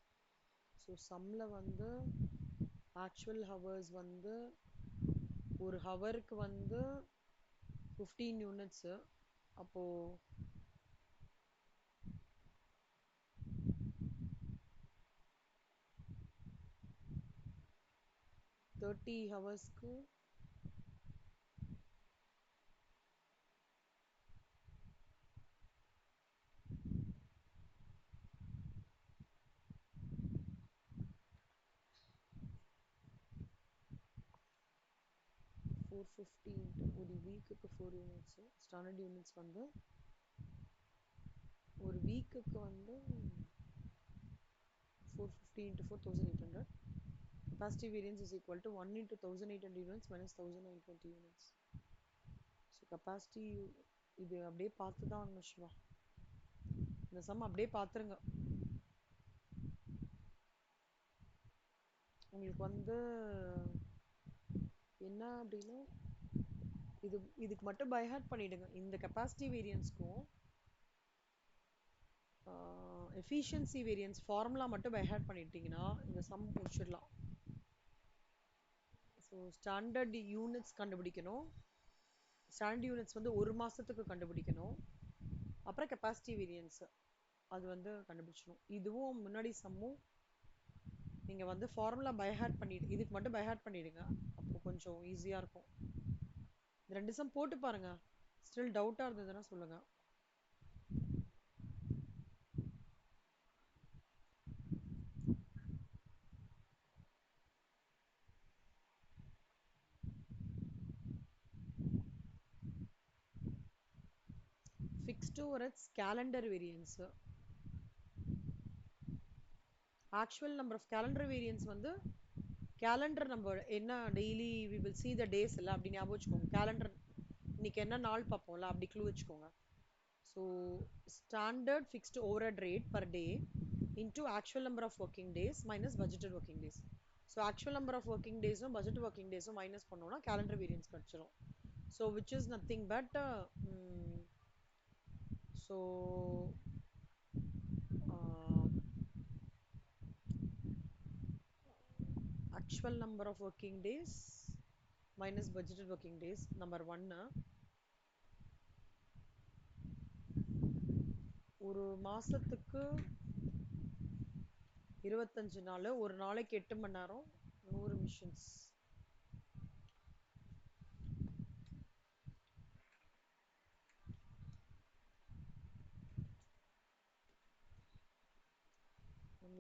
So sumல வந்து actual hours வந்து ஒரு ஹவருக்கு வந்து 15 units. அப்போ 30 ஹவர்ஸ்க்கு 450 into ஒரு வீக்குக்கு 4 units. Standard units வந்து ஒரு வீக்குக்கு வந்து 450 into 4800. Capacity variance is equal to 1 into 1800 units minus 1920 units. So capacity இது அப்படியே பார்த்து தான் ஆகணும் சிவா. இந்த சம் அப்படியே பார்த்துருங்க. உங்களுக்கு வந்து என்ன அப்படின்னா இதுக்கு மட்டும் பை ஹார்ட் பண்ணிடுங்க. இந்த கெப்பாசிட்டி வேரியன்ஸ்க்கும் எஃபிஷியன்சி வேரியன்ஸ் ஃபார்முலா மட்டும் பை ஹார்ட் பண்ணிட்டீங்கன்னா இந்த சம் முடிச்சிடலாம். ஸோ ஸ்டாண்டர்ட் யூனிட்ஸ் கண்டுபிடிக்கணும். ஸ்டாண்டர்ட் யூனிட்ஸ் வந்து ஒரு மாதத்துக்கு கண்டுபிடிக்கணும். அப்புறம் கெப்பாசிட்டி வேரியன்ஸ் அது வந்து கண்டுபிடிச்சணும். இதுவும் முன்னாடி சம்மும் நீங்கள் வந்து ஃபார்முலா பை ஹார்ட் பண்ணிடு, இதுக்கு மட்டும் பை ஹார்ட் பண்ணிடுங்க. அப்போ கொஞ்சம் ஈஸியாக இருக்கும். இந்த 2 சம் போட்டு பாருங்க. ஸ்டில் டவுட்டாக இருந்ததுன்னா சொல்லுங்க. ஃபிக்ஸ்டு ஒரு calendar variance. Actual number of calendar variance வந்து கேலண்டர் நம்ம என்ன daily we will see the days இல்லை அப்படி ஞாபகம் வச்சுக்கோங்க. கேலண்டர் இன்னைக்கு என்ன நாள் பார்ப்போம்ல அப்படி க்ளூ வச்சுக்கோங்க. So standard fixed overhead rate per day into actual number of working days minus budgeted working days. So actual number of working டேஸும் பட்ஜெட் ஒர்க்கிங் டேஸும் மைனஸ் பண்ணோம்னா கேலண்டர் வேரியன்ஸ் கிடச்சிரும். So which is nothing but so actual number of working days minus budgeted working days number 1. ஒரு மாசத்துக்கு 25 நாள், ஒரு நாளைக்கு 8 மணி நேரம், 100 மிஷின்ஸ்.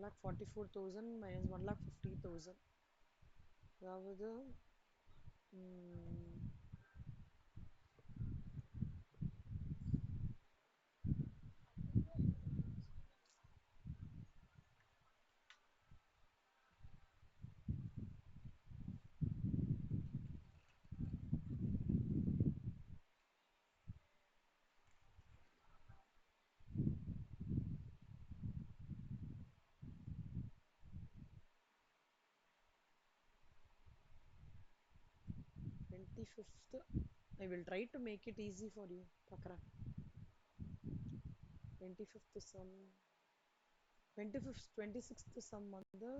$1,44,000 minus $1,50,000. அதாவது 25th. I will try to make it easy for you. பார்க்குறேன். 25th sum 26th sum வந்து